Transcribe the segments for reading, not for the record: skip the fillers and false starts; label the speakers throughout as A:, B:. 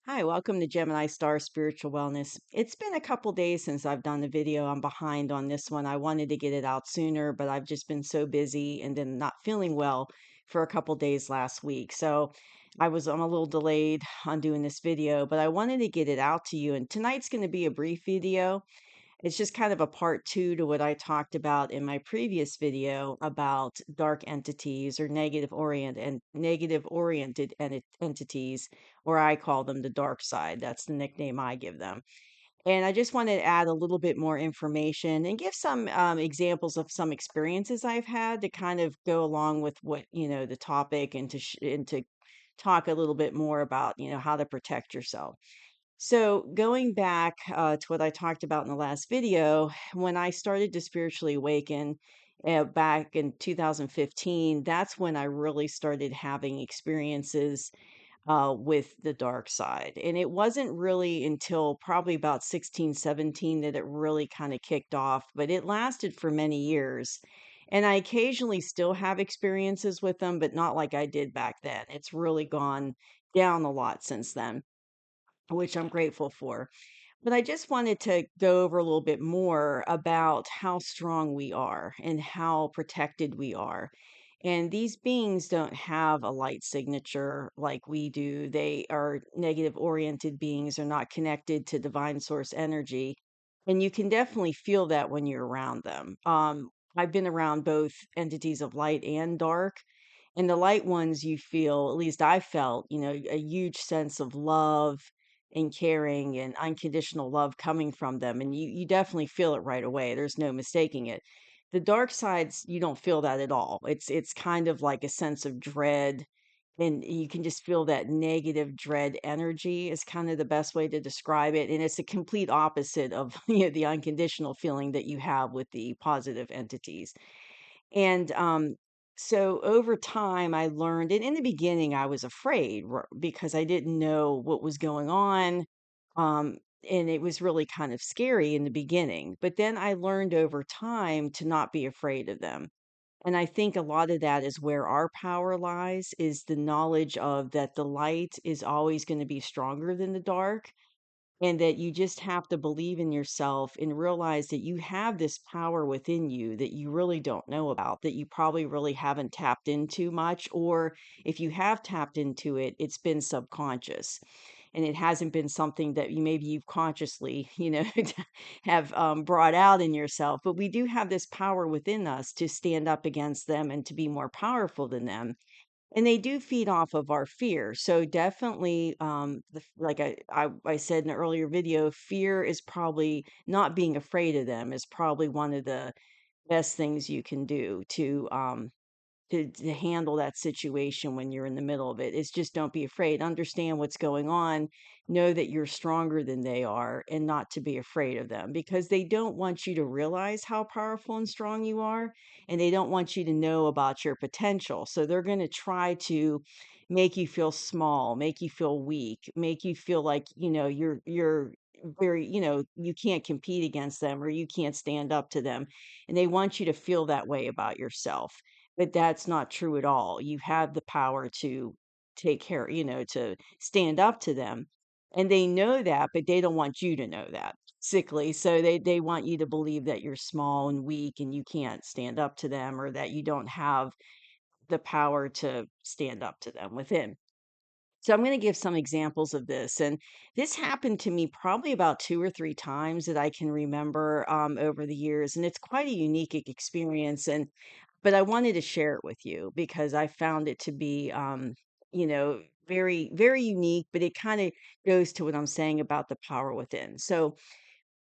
A: Hi, welcome to Gemini Star Spiritual Wellness. It's been a couple days since I've done the video. I'm behind on this one. I wanted to get it out sooner, but I've just been so busy and then not feeling well for a couple days last week. So I'm a little delayed on doing this video, but I wanted to get it out to you. And tonight's going to be a brief video. It's just kind of a part two to what I talked about in my previous video about dark entities or negative oriented entities, or I call them the dark side. That's the nickname I give them. And I just wanted to add a little bit more information and give some examples of some experiences I've had to kind of go along with the topic and to talk a little bit more about, how to protect yourself. So, going back to what I talked about in the last video, when I started to spiritually awaken back in 2015, that's when I really started having experiences with the dark side. And it wasn't really until probably about 16, 17 that it really kind of kicked off, but it lasted for many years. And I occasionally still have experiences with them, but not like I did back then. It's really gone down a lot since then, which I'm grateful for. But I just wanted to go over a little bit more about how strong we are and how protected we are. And these beings don't have a light signature like we do. They are negative oriented beings, are not connected to divine source energy. And you can definitely feel that when you're around them. I've been around both entities of light and dark. And the light ones, you feel, at least I felt, a huge sense of love and caring and unconditional love coming from them. And you definitely feel it right away. There's no mistaking it. The dark sides, you don't feel that at all. It's kind of like a sense of dread. And you can just feel that negative dread energy is kind of the best way to describe it. And it's a complete opposite of the unconditional feeling that you have with the positive entities. And so over time, I learned, and in the beginning, I was afraid because I didn't know what was going on. Um, and it was really kind of scary in the beginning. But then I learned over time to not be afraid of them. And I think a lot of that is where our power lies, is the knowledge of that the light is always going to be stronger than the dark, and that you just have to believe in yourself and realize that you have this power within you that you really don't know about, that you probably really haven't tapped into much, or if you have tapped into it, it's been subconscious and it hasn't been something that you've consciously, have brought out in yourself. But we do have this power within us to stand up against them and to be more powerful than them, and they do feed off of our fear. So definitely, like I said in an earlier video, fear is probably not being afraid of them is probably one of the best things you can do to handle that situation when you're in the middle of it. Is just don't be afraid. Understand what's going on. Know that you're stronger than they are and not to be afraid of them, because they don't want you to realize how powerful and strong you are, and they don't want you to know about your potential. So they're going to try to make you feel small, make you feel weak, make you feel like, you're very, you can't compete against them or you can't stand up to them. And they want you to feel that way about yourself, but that's not true at all. You have the power to take care, to stand up to them. And they know that, but they don't want you to know that, sickly. So they want you to believe that you're small and weak and you can't stand up to them, or that you don't have the power to stand up to them within. So I'm going to give some examples of this. And this happened to me probably about two or three times that I can remember over the years. And it's quite a unique experience. But I wanted to share it with you because I found it to be, very, very unique, but it kind of goes to what I'm saying about the power within. So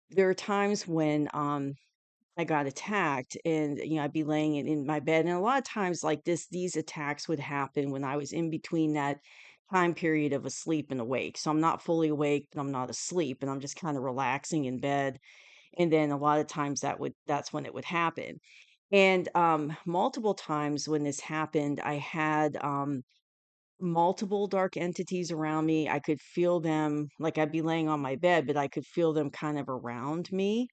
A: there are times when I got attacked, and I'd be laying in my bed, and a lot of times like this, these attacks would happen when I was in between that time period of asleep and awake. So I'm not fully awake, but I'm not asleep, and I'm just kind of relaxing in bed. And then a lot of times that's when it would happen. And multiple times when this happened, I had multiple dark entities around me. I could feel them, like I'd be laying on my bed, but I could feel them kind of around me.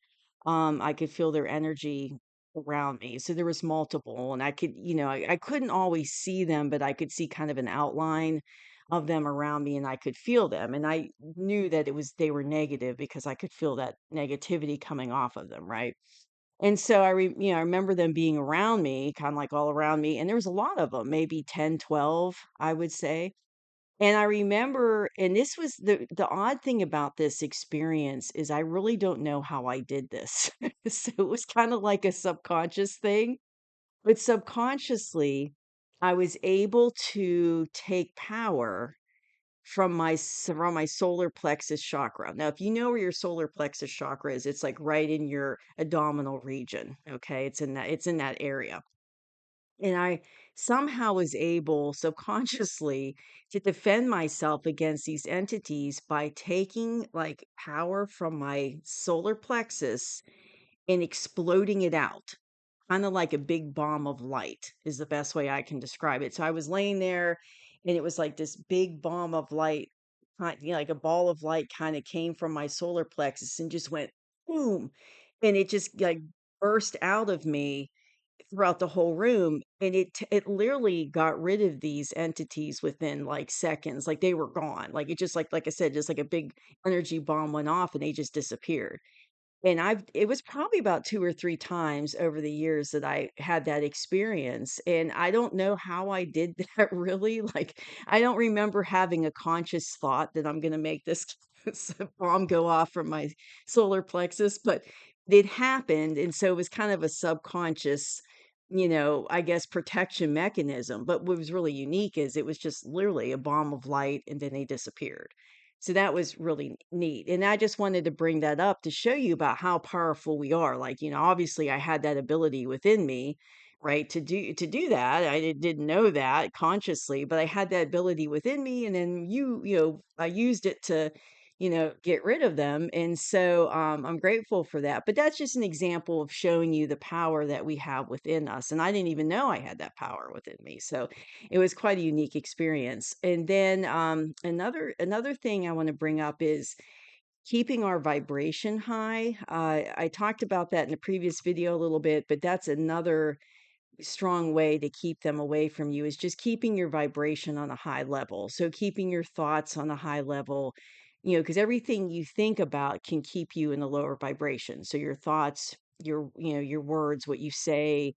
A: I could feel their energy around me. So there was multiple, and I could, I couldn't always see them, but I could see kind of an outline. of them around me and I could feel them. And I knew that they were negative because I could feel that negativity coming off of them, right? And so I remember them being around me, kind of like all around me, and there was a lot of them, maybe 10, 12, I would say. And I remember, and this was the odd thing about this experience is I really don't know how I did this. So it was kind of like a subconscious thing, but subconsciously I was able to take power from my solar plexus chakra. Now, if you know where your solar plexus chakra is, it's like right in your abdominal region. Okay, it's in that area. And I somehow was able subconsciously to defend myself against these entities by taking like power from my solar plexus and exploding it out. Kind of like a big bomb of light is the best way I can describe it. So I was laying there and it was like this big bomb of light, like a ball of light kind of came from my solar plexus and just went boom. And it just like burst out of me throughout the whole room, and it literally got rid of these entities within like seconds. Like they were gone. Like it just like I said, just like a big energy bomb went off and they just disappeared. And it was probably about 2 or 3 times over the years that I had that experience, and I don't know how I did that really, like, I don't remember having a conscious thought that I'm gonna make this this bomb go off from my solar plexus, but it happened, and so it was kind of a subconscious, I guess, protection mechanism, but what was really unique is it was just literally a bomb of light, and then they disappeared. So that was really neat. And I just wanted to bring that up to show you about how powerful we are. Like, obviously I had that ability within me, right? To do that. Didn't know that consciously, but I had that ability within me. And then I used it to, get rid of them. And so I'm grateful for that. But that's just an example of showing you the power that we have within us. And I didn't even know I had that power within me. So it was quite a unique experience. And then another thing I want to bring up is keeping our vibration high. I talked about that in the previous video a little bit, but that's another strong way to keep them away from you is just keeping your vibration on a high level. So keeping your thoughts on a high level, because everything you think about can keep you in a lower vibration. So your thoughts, your words, what you say,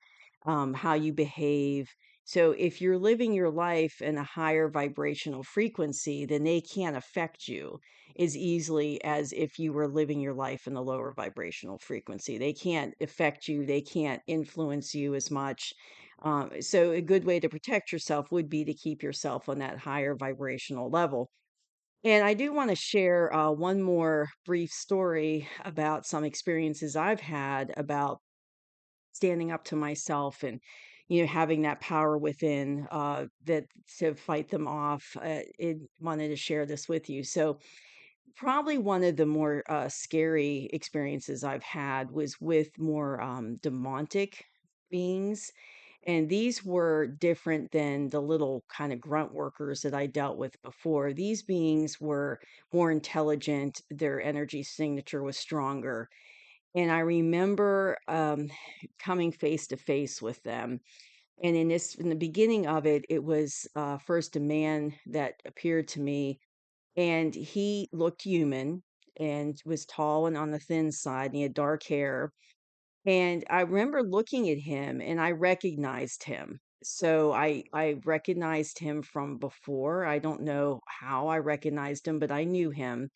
A: how you behave. So if you're living your life in a higher vibrational frequency, then they can't affect you as easily as if you were living your life in a lower vibrational frequency. They can't affect you, they can't influence you as much. So, a good way to protect yourself would be to keep yourself on that higher vibrational level. And I do want to share one more brief story about some experiences I've had about standing up to myself and having that power within that to fight them off. It wanted to share this with you. So probably one of the more, scary experiences I've had was with more, demonic beings, and these were different than the little kinda grunt workers that I dealt with before. These beings were more intelligent, their energy signature was stronger, and I remember, coming face to face with them, and in the beginning of it, it was, first a man that appeared to me and he looked human and was tall and on the thin side, and he had dark hair. And I remember looking at him and I recognized him. So I recognized him from before. I don't know how I recognized him, but I knew him.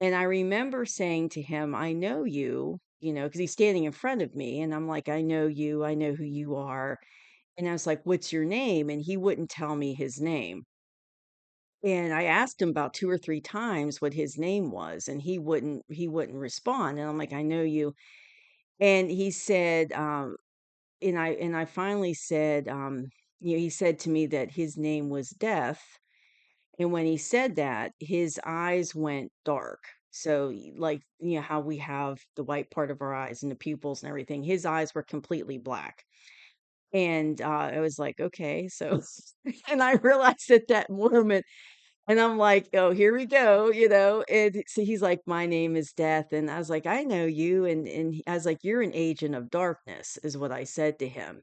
A: And I remember saying to him, I know you, because he's standing in front of me. And I'm like, I know you. I know who you are. And I was like, what's your name? And he wouldn't tell me his name. And I asked him about 2 or 3 times what his name was, and he wouldn't respond, and I'm like, "I know you." And he said, and I finally said, he said to me that his name was Death, and when he said that, his eyes went dark. So, like, how we have the white part of our eyes and the pupils and everything, his eyes were completely black. And, I was like, "Okay." So and I realized at that moment and I'm like, "Oh, here we go," and so he's like, "My name is Death," and I was like, "I know you," I was like, "You're an agent of darkness," is what I said to him.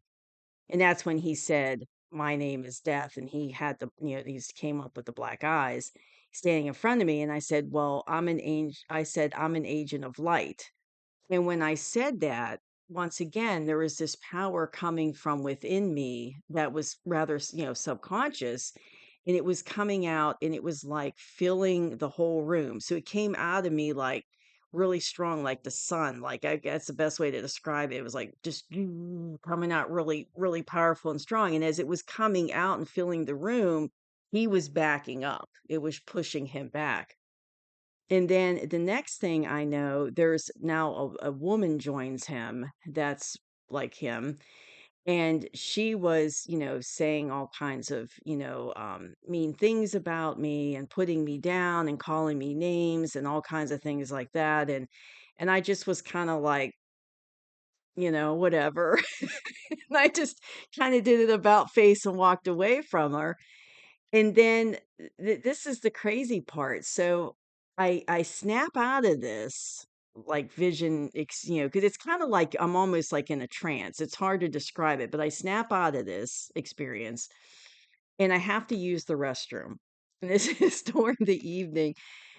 A: And that's when he said, my name is Death. And he had he came up with the black eyes standing in front of me. And I said, well, I said, I'm an agent of light. And when I said that, once again, there was this power coming from within me that was rather, subconscious. And it was coming out and it was like filling the whole room. So it came out of me like really strong, like the sun. Like, I guess the best way to describe it, it was like just coming out really, really powerful and strong. And as it was coming out and filling the room, he was backing up. It was pushing him back. And then the next thing I know, there's now a woman joins him that's like him. And she was, saying all kinds of, mean things about me and putting me down and calling me names and all kinds of things like that. And I just was kind of like, whatever. And I just kind of did it about face and walked away from her. And then this is the crazy part. So I snap out of this like vision, because it's kind of like I'm almost like in a trance. It's hard to describe it, but I snap out of this experience and I have to use the restroom. And this is during the evening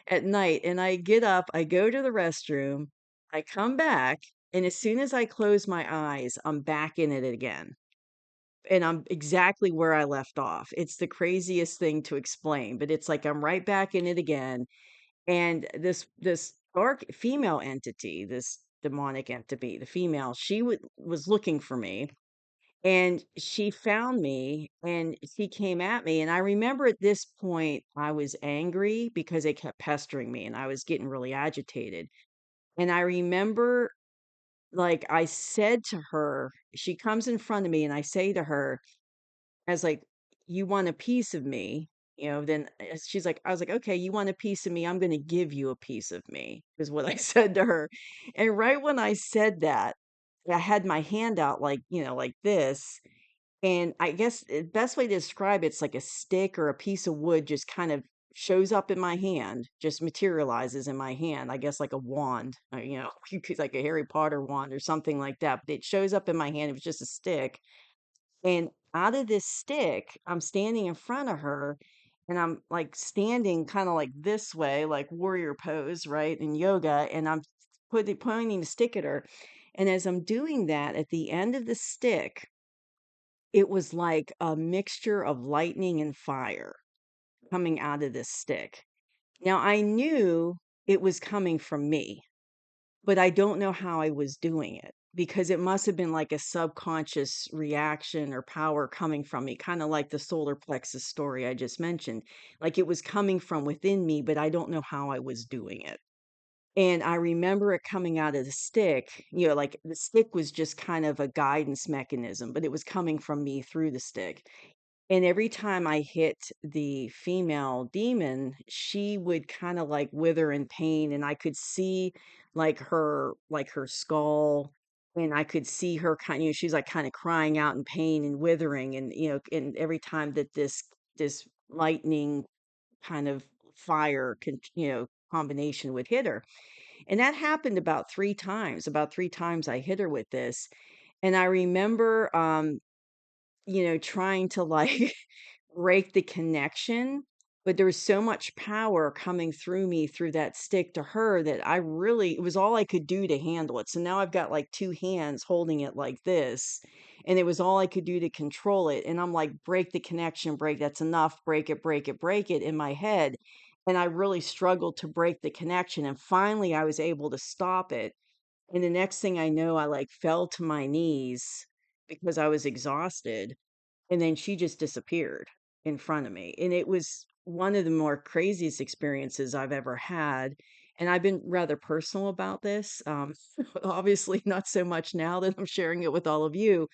A: at night. And I get up, I go to the restroom, I come back, and as soon as I close my eyes, I'm back in it again and I'm exactly where I left off. It's the craziest thing to explain, but it's like I'm right back in it again. And this dark female entity, this demonic entity, the female, was looking for me and she found me and she came at me. And I remember at this point I was angry because they kept pestering me and I was getting really agitated. And I remember like I said to her, she comes in front of me and I say to her, I was like, "You want a piece of me?" Then she's like, I was like, "Okay, you want a piece of me? I'm going to give you a piece of me," is what I said to her. And right when I said that, I had my hand out like, like this. And I guess the best way to describe it's like a stick or a piece of wood just kind of shows up in my hand, just materializes in my hand. I guess like a wand, you could like a Harry Potter wand or something like that. But it shows up in my hand. It was just a stick and out of this stick, I'm standing in front of her and I'm like standing kind of like this way, like warrior pose, right? In yoga. And I'm pointing the stick at her. And as I'm doing that, at the end of the stick, it was like a mixture of lightning and fire coming out of this stick. Now I knew it was coming from me, but I don't know how I was doing it because it must have been like a subconscious reaction or power coming from me, kind of like the solar plexus story I just mentioned. Like it was coming from within me, but I don't know how I was doing it. And I remember it coming out of the stick, like the stick was just kind of a guidance mechanism, but it was coming from me through the stick. And every time I hit the female demon, she would kinda, like, wither in pain, and I could see, like, her skull, and I could see her she's, like, kinda crying out in pain and withering, and, and every time that this lightning kind of fire combination would hit her. And that happened about 3 times I hit her with this, and I remember, trying to, like break the connection, but there was so much power coming through me through that stick to her that it was all I could do to handle it. So now I've got like 2 hands holding it like this, and it was all I could do to control it. And I'm like, break the connection, break, that's enough, break it in my head. And I really struggled to break the connection. And finally I was able to stop it. And the next thing I know, I like fell to my knees because I was exhausted and then she just disappeared in front of me, and it was one of the more craziest experiences I've ever had, and I've been rather personal about this, obviously not so much now that I'm sharing it with all of you,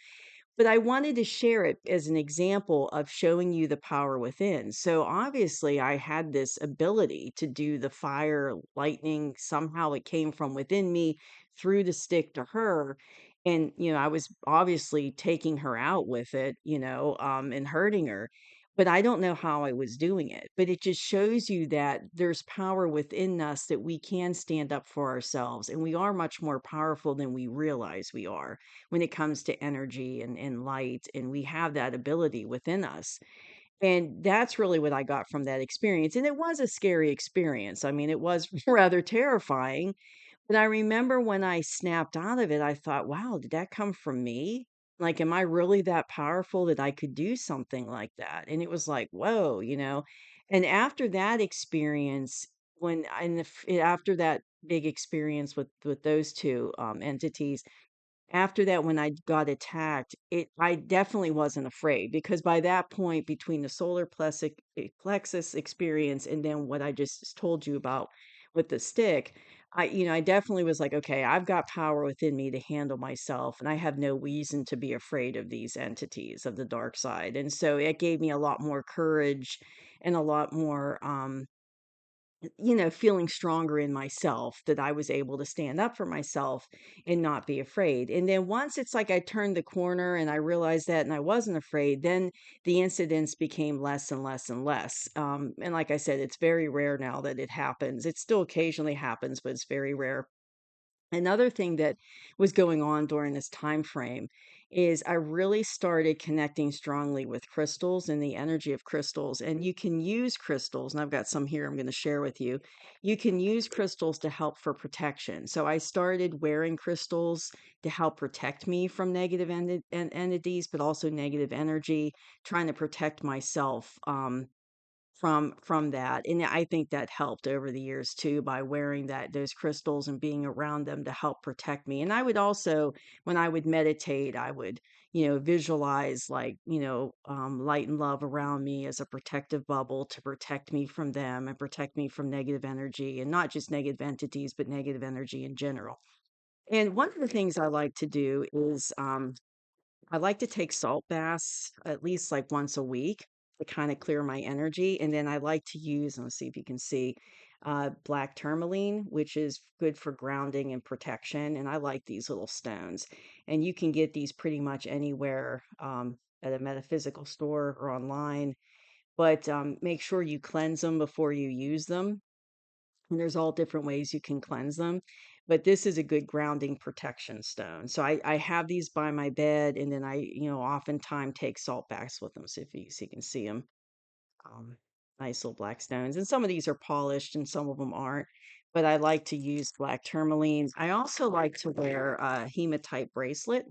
A: but I wanted to share it as an example of showing you the power within. So obviously, I had this ability to do the fire, lightning. Somehow it came from within me through the stick to her. And, I was obviously taking her out with it, and hurting her. but I don't know how I was doing it. But it just shows you that there's power within us that we can stand up for ourselves. And we are much more powerful than we realize we are when it comes to energy and light. And we have that ability within us. And that's really what I got from that experience. And it was a scary experience. I mean, it was rather terrifying, but I remember when I snapped out of it, I thought, wow, did that come from me? Like, am I really that powerful that I could do something like that? And it was like, whoa, you know. And after that experience, after that big experience with those two entities, after that, when I got attacked, I definitely wasn't afraid because by that point, between the plexus experience and then what I just told you about with the stick, I definitely was like, okay, I've got power within me to handle myself, and I have no reason to be afraid of these entities of the dark side. And so it gave me a lot more courage and a lot more feeling stronger in myself that I was able to stand up for myself and not be afraid. And then once it's like I turned the corner and I realized that and I wasn't afraid, then the incidents became less and less and less. And like I said, it's very rare now that it happens. It still occasionally happens, but it's very rare. Another thing that was going on during this time frame is I really started connecting strongly with crystals and the energy of crystals. And you can use crystals, and I've got some here I'm going to share with you. You can use crystals to help for protection. So I started wearing crystals to help protect me from negative entities, but also negative energy, trying to protect myself. From that, and I think that helped over the years too by wearing those crystals and being around them to help protect me. And I would also, when I would meditate, I would, visualize like, light and love around me as a protective bubble to protect me from them and protect me from negative energy, and not just negative entities, but negative energy in general. And one of the things I like to do is I like to take salt baths at least like once a week to kind of clear my energy. And then I like to use, let's see if you can see, black tourmaline, which is good for grounding and protection. And I like these little stones. And you can get these pretty much anywhere at a metaphysical store or online. But make sure you cleanse them before you use them, and there's all different ways you can cleanse them. But this is a good grounding protection stone. So I have these by my bed, and then I, oftentimes take salt baths with them. So you can see them. Um, Nice little black stones. And some of these are polished and some of them aren't. But I like to use black tourmaline. I also like to wear a hematite bracelet.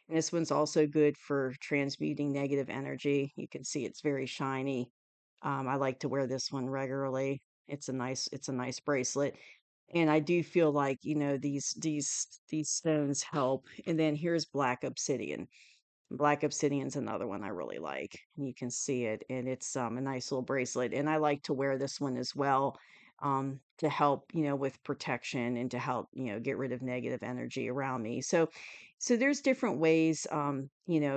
A: And this one's also good for transmuting negative energy. You can see it's very shiny. I like to wear this one regularly. It's a nice bracelet. And I do feel like, these stones help. And then here's black obsidian. Black obsidian's another one I really like. And you can see it, and it's a nice little bracelet. And I like to wear this one as well, to help, with protection and to help, get rid of negative energy around me. So there's different ways,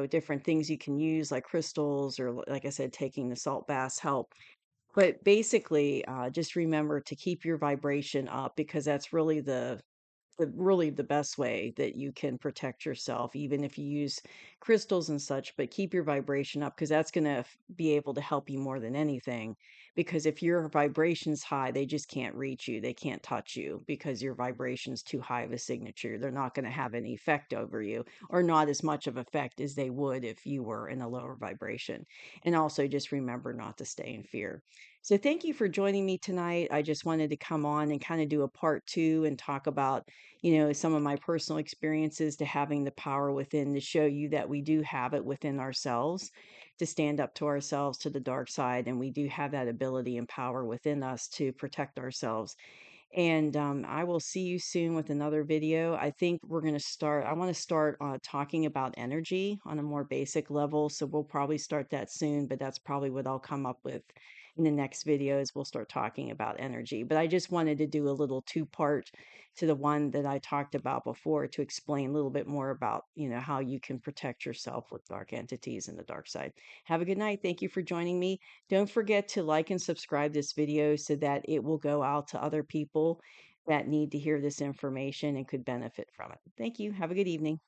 A: different things you can use like crystals or like I said, taking the salt baths help. But basically, just remember to keep your vibration up because that's really the best way that you can protect yourself, even if you use crystals and such. But keep your vibration up because that's going to be able to help you more than anything. Because if your vibration's high, they just can't reach you, they can't touch you because your vibration's too high of a signature. They're not going to have any effect over you, or not as much of effect as they would if you were in a lower vibration. And also just remember not to stay in fear. So thank you for joining me tonight. I just wanted to come on and kind of do a part two and talk about, some of my personal experiences to having the power within, to show you that we do have it within ourselves to stand up to ourselves, to the dark side. And we do have that ability and power within us to protect ourselves. And I will see you soon with another video. I think I want to start talking about energy on a more basic level. So we'll probably start that soon, but that's probably what I'll come up with in the next videos. We'll start talking about energy. But I just wanted to do a little two-part to the one that I talked about before to explain a little bit more about, how you can protect yourself with dark entities and the dark side. Have a good night. Thank you for joining me. Don't forget to like and subscribe this video so that it will go out to other people that need to hear this information and could benefit from it. Thank you. Have a good evening.